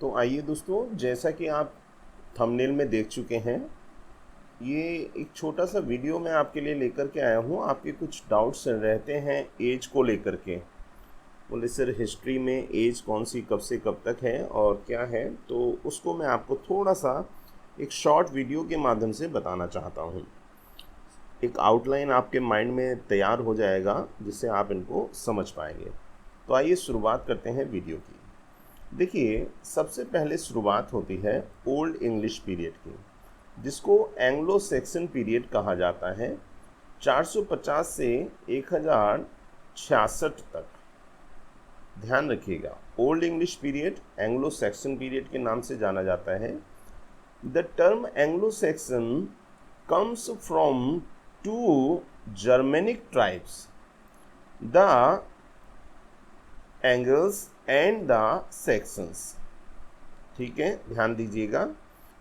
तो आइए दोस्तों, जैसा कि आप थंबनेल में देख चुके हैं, ये एक छोटा सा वीडियो मैं आपके लिए लेकर के आया हूँ। आपके कुछ डाउट्स रहते हैं एज को लेकर के। बोले सर, हिस्ट्री में एज कौन सी कब से कब तक है और क्या है, तो उसको मैं आपको थोड़ा सा एक शॉर्ट वीडियो के माध्यम से बताना चाहता हूँ। एक आउटलाइन आपके माइंड में तैयार हो जाएगा जिससे आप इनको समझ पाएंगे। तो आइए शुरुआत करते हैं वीडियो की। देखिए, सबसे पहले शुरुआत होती है ओल्ड इंग्लिश पीरियड की, जिसको एंग्लो सेक्सन पीरियड कहा जाता है। 450 से 1066 तक। ध्यान रखिएगा, old English period Anglo Saxon period के नाम से जाना जाता है। The term Anglo Saxon comes from two Germanic tribes, the Angles and the Saxons. ठीक है, ध्यान दीजिएगा,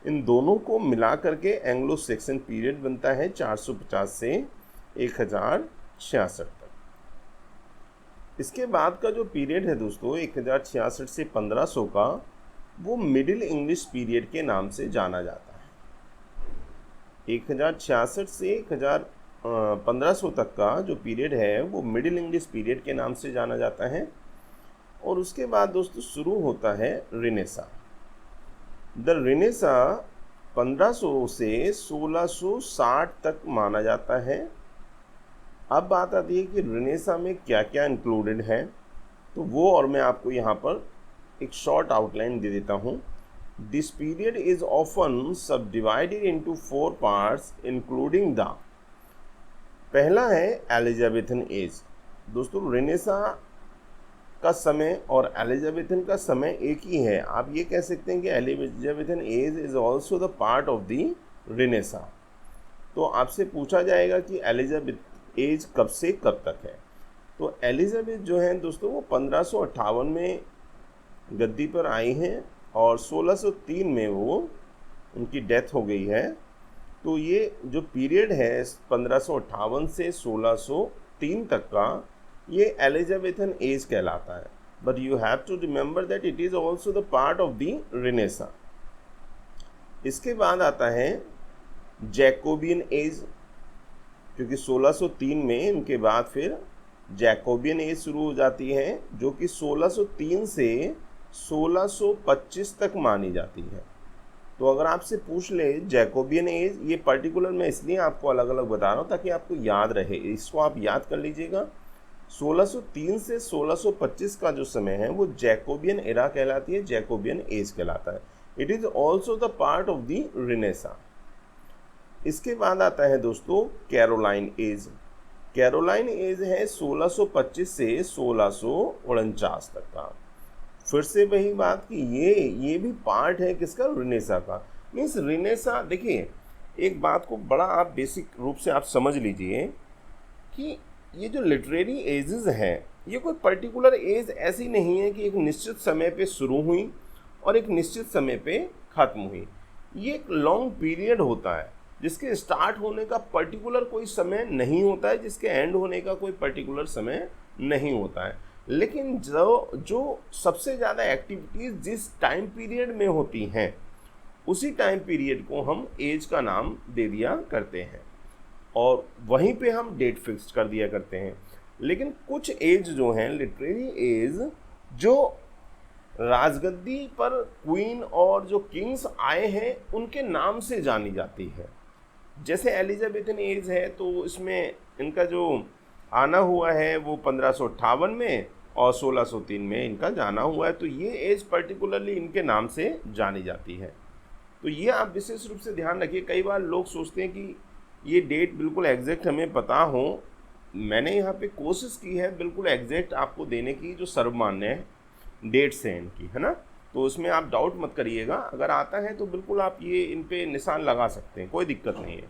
इन दोनों को मिला करके एंग्लो सेक्सन पीरियड बनता है 450 से 1066 तक। इसके बाद का जो पीरियड है दोस्तों 1066 से 1500 का, वो मिडिल इंग्लिश पीरियड के नाम से जाना जाता है। 1066 से 1500 तक का जो पीरियड है वो मिडिल इंग्लिश पीरियड के नाम से जाना जाता है। और उसके बाद दोस्तों शुरू होता है रिनेसा। द रिनेसा 1500 से 1660 तक माना जाता है। अब बात आती है कि रिनेसा में क्या क्या इंक्लूडेड है, तो वो और मैं आपको यहाँ पर एक शॉर्ट आउटलाइन दे देता हूँ। दिस पीरियड इज ऑफन सब divided into 4 parts including the. पहला है एलिजाबेथन एज। दोस्तों, रिनेसा का समय और एलिजाबेथन का समय एक ही है। आप ये कह सकते हैं कि Elizabethan age is also the part of the renaissance. तो आपसे पूछा जाएगा कि एलिजाबेथ एज कब से कब तक है, तो एलिजाबेथ जो है दोस्तों वो 1558 में गद्दी पर आई हैं और 1603 में वो उनकी डेथ हो गई है। तो ये जो पीरियड है 1558 से 1603 तक का, ये एलिजाबेथन एज कहलाता है। But you have to remember that it is also the part of the renaissance. इसके बाद आता है जैकोबियन एज, क्योंकि 1603 में इनके बाद फिर जैकोबियन एज शुरू हो जाती है, जो कि 1603 से 1625 तक मानी जाती है। तो अगर आपसे पूछ ले जैकोबियन एज, ये पर्टिकुलर मैं इसलिए आपको अलग अलग बता रहा हूँ ताकि आपको याद रहे, इसको आप याद कर लीजिएगा। 1603 से 1625 का जो समय है वो जैकोबियन एरा कहलाती है, जैकोबियन एज कहलाता है। It is also the part of the renaissance. इसके बाद आता है दोस्तों कैरोलाइन एज। कैरोलाइन एज है 1625 से 1649 तक का। फिर से वही बात कि ये भी पार्ट है किसका, रिनेसा का। मीन्स रिनेसा, देखिए एक बात को बड़ा आप बेसिक रूप से आप समझ लीजिए कि ये जो लिटरेरी एजेस हैं, ये कोई पर्टिकुलर एज ऐसी नहीं है कि एक निश्चित समय पे शुरू हुई और एक निश्चित समय पे ख़त्म हुई। ये एक लॉन्ग पीरियड होता है जिसके स्टार्ट होने का पर्टिकुलर कोई समय नहीं होता है, जिसके एंड होने का कोई पर्टिकुलर समय नहीं होता है। लेकिन जो सबसे ज़्यादा एक्टिविटीज़ जिस टाइम पीरियड में होती हैं, उसी टाइम पीरियड को हम एज का नाम दे दिया करते हैं और वहीं पे हम डेट फिक्स कर दिया करते हैं। लेकिन कुछ एज जो हैं, लिटरेरी एज, जो राजगद्दी पर क्वीन और जो किंग्स आए हैं उनके नाम से जानी जाती है। जैसे एलिजाबेथन एज है, तो इसमें इनका जो आना हुआ है वो 1558 में और 1603 में इनका जाना हुआ है। तो ये एज पर्टिकुलरली इनके नाम से जानी जाती है। तो ये आप विशेष रूप से ध्यान रखिए। कई बार लोग सोचते हैं कि ये डेट बिल्कुल एग्जैक्ट हमें पता हो। मैंने यहाँ पे कोशिश की है बिल्कुल एग्जैक्ट आपको देने की, जो सर्वमान्य डेट्स हैं इनकी, है ना। तो उसमें आप डाउट मत करिएगा, अगर आता है तो बिल्कुल आप ये इन पे निशान लगा सकते हैं, कोई दिक्कत नहीं है।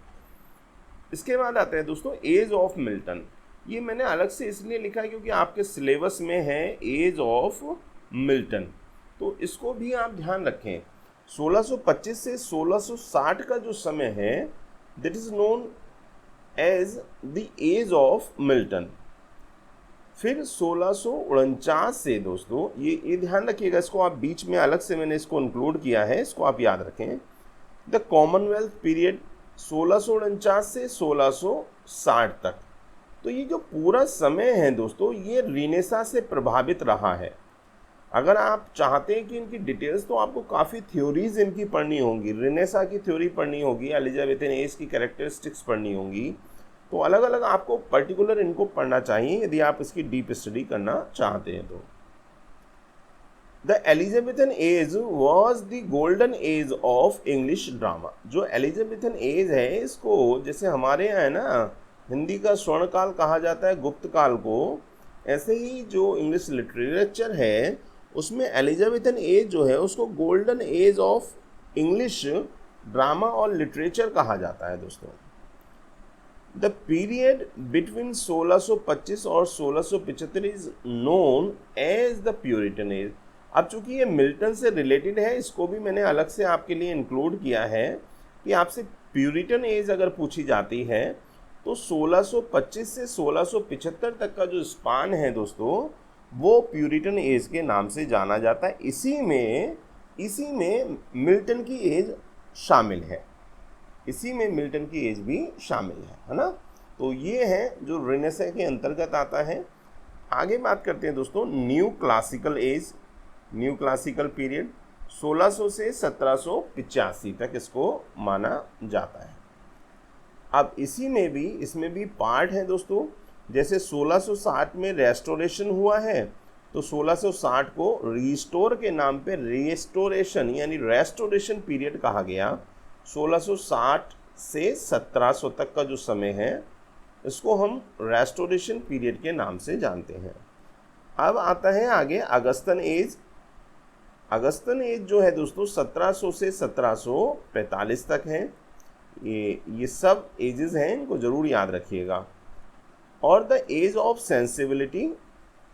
इसके बाद आता है दोस्तों एज ऑफ मिल्टन। ये मैंने अलग से इसलिए लिखा है क्योंकि आपके सिलेबस में है एज ऑफ मिल्टन, तो इसको भी आप ध्यान रखें। 1625 से 1660 का जो समय है, that is known as the age of Milton. फिर 1649 से दोस्तों, ये ध्यान रखिएगा, इसको आप बीच में अलग से मैंने इसको इंक्लूड किया है, इसको आप याद रखें। द कॉमनवेल्थ पीरियड 1649 से 1660 तक। तो ये जो पूरा समय है दोस्तों, ये रीनेसा से प्रभावित रहा है। अगर आप चाहते हैं कि इनकी डिटेल्स, तो आपको काफ़ी थ्योरीज इनकी पढ़नी होंगी, रीनेसा की थ्योरी पढ़नी होगी, एलिजाबेथन एज की कैरेक्टरिस्टिक्स पढ़नी होंगी। तो अलग अलग आपको पर्टिकुलर इनको पढ़ना चाहिए यदि आप इसकी डीप स्टडी करना चाहते हैं तो। The Elizabethan age was the golden age of English drama. जो एलिजाबेथन एज है, इसको जैसे हमारे यहाँ है ना हिंदी का स्वर्ण काल कहा जाता है गुप्त काल को, ऐसे ही जो इंग्लिश लिटरेचर है उसमें एलिजाबेथन एज जो है उसको golden age of English drama और लिटरेचर कहा जाता है दोस्तों। द पीरियड बिटवीन 1625 और 1675 is known as the Puritan age. अब चूंकि ये मिल्टन से रिलेटेड है, इसको भी मैंने अलग से आपके लिए इंक्लूड किया है कि आपसे प्यूरिटन एज अगर पूछी जाती है तो 1625 से 1675 तक का जो स्पान है दोस्तों, वो प्यूरिटन एज के नाम से जाना जाता है। इसी में मिल्टन की एज शामिल है, इसी में मिल्टन की एज भी शामिल है ना। तो ये है जो रेनेसा के अंतर्गत आता है। आगे बात करते हैं दोस्तों new classical as, new classical period 1600 से 1785 तक इसको माना जाता है। अब इसमें भी पार्ट है दोस्तों, जैसे 1660 में रेस्टोरेशन हुआ है, तो 1660 को रिस्टोर के नाम पे रिस्टोरेशन यानी रेस्टोरेशन पीरियड कहा गया। 1660 से 1700 तक का जो समय है इसको हम रेस्टोरेशन पीरियड के नाम से जानते हैं। अब आता है आगे अगस्तन एज। अगस्तन एज जो है दोस्तों 1700 से 1745 तक है। ये सब एजेस हैं, इनको जरूर याद रखिएगा। और द एज ऑफ सेंसिबिलिटी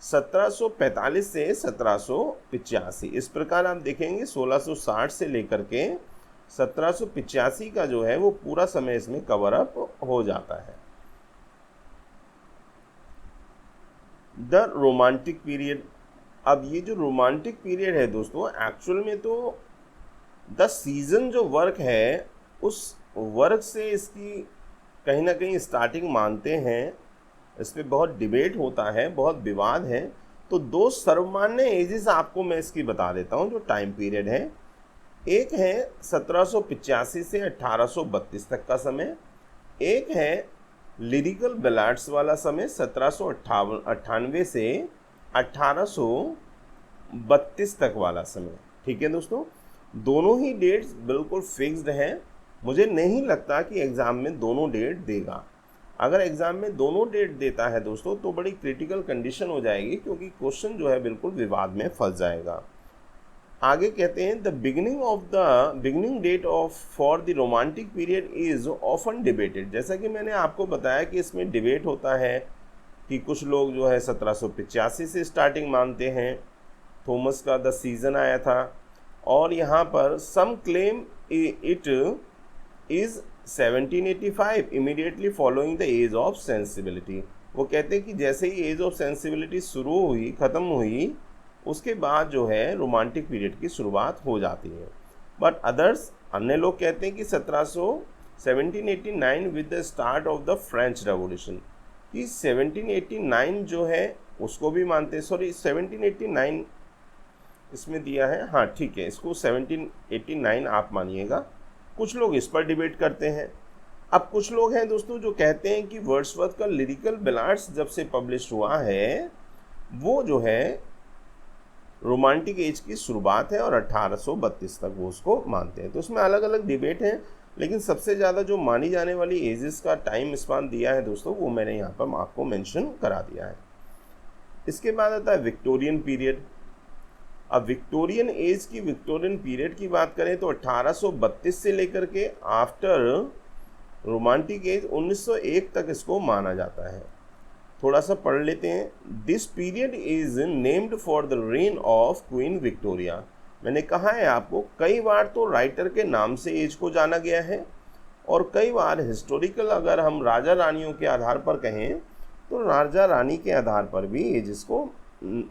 1745 से 1785। इस प्रकार आप देखेंगे 1660 से लेकर के 1785 का जो है वो पूरा समय इसमें कवर अप हो जाता है। The Romantic period. अब ये जो रोमांटिक पीरियड है दोस्तों, एक्चुअल में तो द सीजन जो वर्क है उस वर्क से इसकी कहीं ना कहीं स्टार्टिंग मानते हैं। इस पर बहुत डिबेट होता है, बहुत विवाद है। तो दो सर्वमान्य एजेस आपको मैं इसकी बता देता हूँ जो टाइम पीरियड है। एक है 1785 से 1832 तक का समय, एक है लिरिकल बैलाड्स वाला समय 1798 से 1832 तक वाला समय। ठीक है दोस्तों, दोनों ही डेट्स बिल्कुल फिक्स्ड हैं। मुझे नहीं लगता कि एग्ज़ाम में दोनों डेट देगा। अगर एग्ज़ाम में दोनों डेट देता है दोस्तों तो बड़ी क्रिटिकल कंडीशन हो जाएगी, क्योंकि क्वेश्चन जो है बिल्कुल विवाद में फंस जाएगा। आगे कहते हैं the beginning date of for the Romantic period is often debated. जैसा कि मैंने आपको बताया कि इसमें डिबेट होता है कि कुछ लोग जो है 1785 से स्टार्टिंग मानते हैं, थॉमस का द सीजन आया था, और यहाँ पर some claim it is 1785 immediately following the age of sensibility. वो कहते हैं कि जैसे ही एज ऑफ सेंसिबिलिटी शुरू हुई, ख़त्म हुई, उसके बाद जो है रोमांटिक पीरियड की शुरुआत हो जाती है। बट अन्य लोग कहते हैं कि 1789 with the start of the French revolution, कि 1789 जो है उसको भी मानते हैं। सॉरी 1789 इसमें दिया है, हाँ ठीक है, इसको 1789 आप मानिएगा। कुछ लोग इस पर डिबेट करते हैं। अब कुछ लोग हैं दोस्तों जो कहते हैं कि वर्ड्सवर्थ का लिरिकल बैलाड्स जब से पब्लिश हुआ है वो जो है रोमांटिक एज की शुरुआत है और 1832 तक वो उसको मानते हैं। तो उसमें अलग अलग डिबेट हैं, लेकिन सबसे ज़्यादा जो मानी जाने वाली एजेस का टाइम स्पान दिया है दोस्तों वो मैंने यहाँ पर आपको मेंशन करा दिया है। इसके बाद आता है विक्टोरियन पीरियड। अब विक्टोरियन पीरियड की बात करें तो 1832 से लेकर के आफ्टर रोमांटिक एज 1901 तक इसको माना जाता है। थोड़ा सा पढ़ लेते हैं। This period is named for the reign of queen Victoria. मैंने कहा है आपको, कई बार तो राइटर के नाम से एज को जाना गया है और कई बार हिस्टोरिकल अगर हम राजा रानियों के आधार पर कहें तो राजा रानी के आधार पर भी एजेस को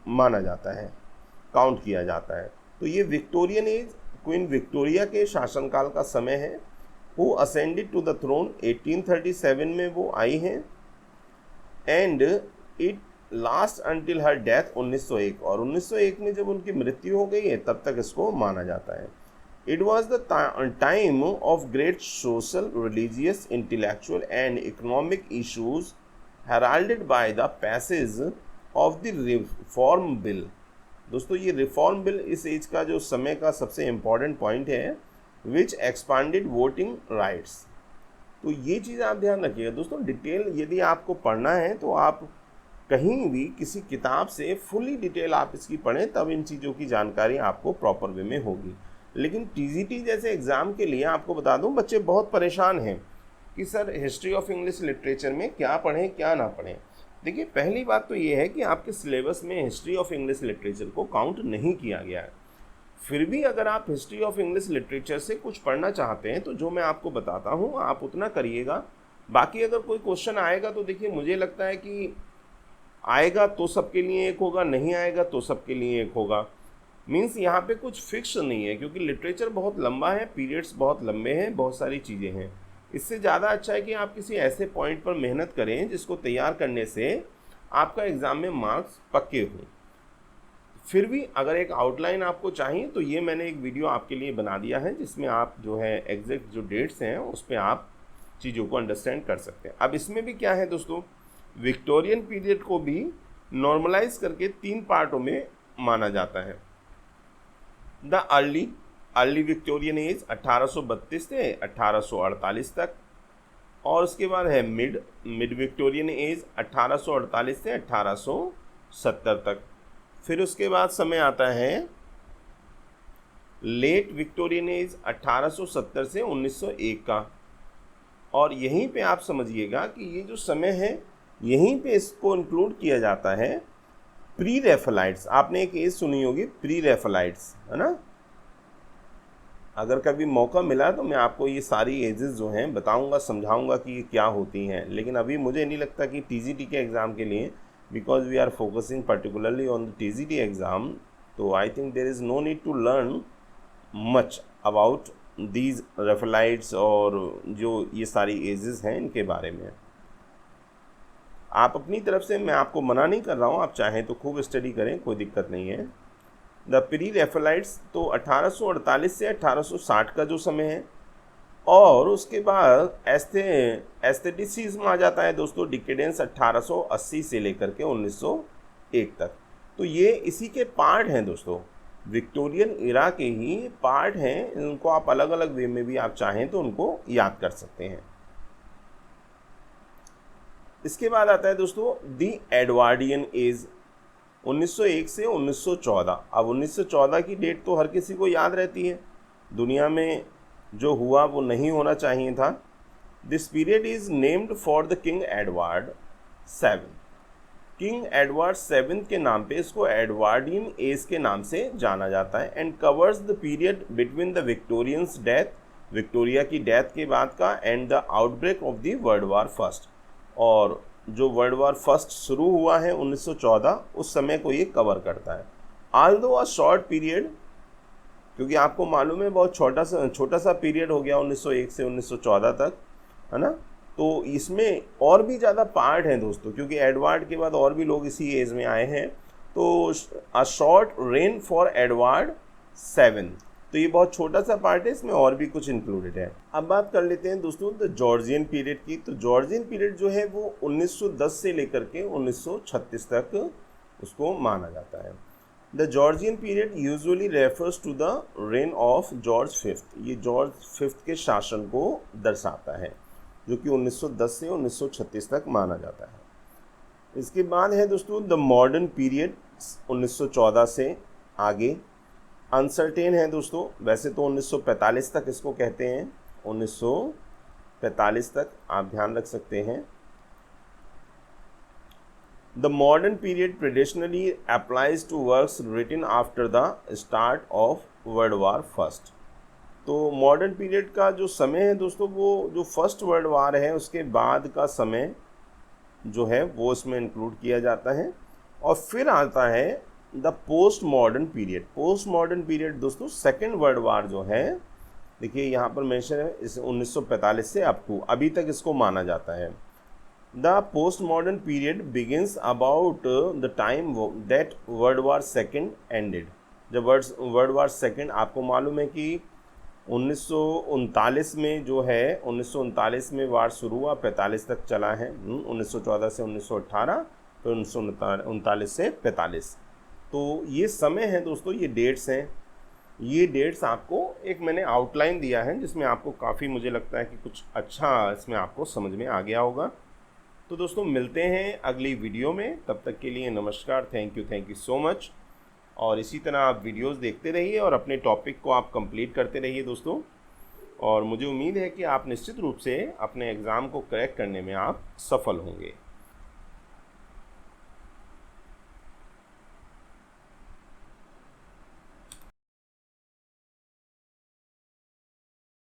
माना जाता है, काउंट किया जाता है। तो ये विक्टोरियन एज क्वीन विक्टोरिया के शासनकाल का समय है। Who ascended to the throne 1837 में वो आई हैं and it last until her death 1901, और 1901 में जब उनकी मृत्यु हो गई है तब तक इसको माना जाता है। It was the time of great social, religious, intellectual and economic issues heralded by the passage of the reform bill. दोस्तों ये रिफॉर्म बिल इस एज का जो समय का सबसे इम्पॉर्टेंट पॉइंट है, विच एक्सपांडेड वोटिंग राइट्स। तो ये चीज़ आप ध्यान रखिएगा दोस्तों। डिटेल यदि आपको पढ़ना है तो आप कहीं भी किसी किताब से फुली डिटेल आप इसकी पढ़ें, तब इन चीज़ों की जानकारी आपको प्रॉपर वे में होगी। लेकिन टीजीटी जैसे एग्ज़ाम के लिए आपको बता दूं, बच्चे बहुत परेशान हैं कि sir history of English literature में क्या पढ़ें क्या ना पढ़ें। देखिए पहली बात तो ये है कि आपके सिलेबस में हिस्ट्री ऑफ इंग्लिश लिटरेचर को काउंट नहीं किया गया है। फिर भी अगर आप हिस्ट्री ऑफ इंग्लिश लिटरेचर से कुछ पढ़ना चाहते हैं तो जो मैं आपको बताता हूँ आप उतना करिएगा। बाकी अगर कोई क्वेश्चन आएगा तो देखिए मुझे लगता है कि आएगा तो सबके लिए एक होगा, नहीं आएगा तो सबके लिए एक होगा। मीन्स यहाँ पे कुछ फिक्स नहीं है, क्योंकि लिटरेचर बहुत लंबा है, पीरियड्स बहुत लंबे हैं, बहुत सारी चीज़ें हैं। इससे ज़्यादा अच्छा है कि आप किसी ऐसे पॉइंट पर मेहनत करें जिसको तैयार करने से आपका एग्ज़ाम में मार्क्स पक्के हों। फिर भी अगर एक आउटलाइन आपको चाहिए तो ये मैंने एक वीडियो आपके लिए बना दिया है, जिसमें आप जो है एग्जैक्ट जो डेट्स हैं उस पर आप चीज़ों को अंडरस्टैंड कर सकते हैं। अब इसमें भी क्या है दोस्तों, विक्टोरियन पीरियड को भी नॉर्मलाइज करके 3 पार्टों में माना जाता है। द अर्ली विक्टोरियन एज 1832 से 1848 तक, और उसके बाद है मिड विक्टोरियन एज 1848 से 1870 तक। फिर उसके बाद समय आता है लेट विक्टोरियन एज 1870 से 1901 का। और यहीं पे आप समझिएगा कि ये जो समय है यहीं पे इसको इंक्लूड किया जाता है प्री रेफलाइट्स। आपने एक एज सुनी होगी प्री रेफलाइट्स, है ना। अगर कभी मौका मिला तो मैं आपको ये सारी एजेस जो हैं बताऊंगा, समझाऊंगा कि ये क्या होती हैं। लेकिन अभी मुझे नहीं लगता कि टीजीटी के एग्ज़ाम के लिए, because we are focusing particularly on the TGT exam, तो I think there is no need to learn much about these रेफलाइट्स और जो ये सारी एजेस हैं इनके बारे में। आप अपनी तरफ से, मैं आपको मना नहीं कर रहा हूँ, आप चाहें तो खूब स्टडी करें, कोई दिक्कत नहीं है। द प्री रेफलाइट्स तो 1848 से 1860 का जो समय है, और उसके बाद एस्थेटिसिज्म आ जाता है दोस्तों, डिकेडेंस 1880 से लेकर के 1901 तक। तो ये इसी के पार्ट हैं दोस्तों, विक्टोरियन इरा के ही पार्ट हैं। इनको आप अलग अलग वे में भी आप चाहें तो उनको याद कर सकते हैं। इसके बाद आता है दोस्तों दी एडवार्डियन एज 1901 से 1914। अब 1914 की डेट तो हर किसी को याद रहती है, दुनिया में जो हुआ वो नहीं होना चाहिए था। This period is named for the king Edward 7। King Edward 7 के नाम पे इसको एडवार्डियन एज के नाम से जाना जाता है, and covers the period between the Victorians death, Victoria की डेथ के बाद का, and the outbreak of the world War first. और जो वर्ल्ड वार फर्स्ट शुरू हुआ है 1914, उस समय को ये कवर करता है। ऑल्दो अ शॉर्ट पीरियड, क्योंकि आपको मालूम है बहुत छोटा सा पीरियड हो गया 1901 से 1914 तक, है ना। तो इसमें और भी ज़्यादा पार्ट हैं दोस्तों, क्योंकि एडवर्ड के बाद और भी लोग इसी एज में आए हैं। तो a short rain for Edward 7, तो ये बहुत छोटा सा पार्ट है, इसमें और भी कुछ इंक्लूडेड है। अब बात कर लेते हैं दोस्तों द जॉर्जियन पीरियड की। तो जॉर्जियन पीरियड जो है वो 1910 से लेकर के 1936 तक उसको माना जाता है। The Georgian period usually refers to the reign of George 5। ये जॉर्ज 5 के शासन को दर्शाता है, जो कि 1910 से 1936 तक माना जाता है। इसके बाद है दोस्तों द मॉडर्न पीरियड 1914 से आगे। अनसर्टेन है दोस्तों, वैसे तो 1945 तक इसको कहते हैं, 1945 तक आप ध्यान रख सकते हैं। The modern period traditionally applies to works written after the start of World War first. तो मॉडर्न पीरियड का जो समय है दोस्तों, वो जो फर्स्ट वर्ल्ड वार है उसके बाद का समय जो है वो इसमें इंक्लूड किया जाता है। और फिर आता है the post modern period. Post modern period दोस्तों सेकेंड वर्ल्ड वार जो है, देखिए यहाँ पर मेंशन है इस 1945 से अप टू अभी तक इसको माना जाता है। The post modern period begins about the time that world war second ended. जब वर्ल्ड वार सेकेंड, आपको मालूम है कि 1939 में जो है 1939 में वार शुरू हुआ, 45 तक चला है। 1914 से 1918, फिर 1939 से 45। तो ये समय है दोस्तों, ये डेट्स हैं। ये डेट्स आपको एक मैंने आउटलाइन दिया है जिसमें आपको काफ़ी, मुझे लगता है कि कुछ अच्छा इसमें आपको समझ में आ गया होगा। तो दोस्तों मिलते हैं अगली वीडियो में, तब तक के लिए नमस्कार, थैंक यू सो मच। और इसी तरह आप वीडियोस देखते रहिए और अपने टॉपिक को आप कंप्लीट करते रहिए दोस्तों। और मुझे उम्मीद है कि आप निश्चित रूप से अपने एग्ज़ाम को क्रैक करने में आप सफल होंगे।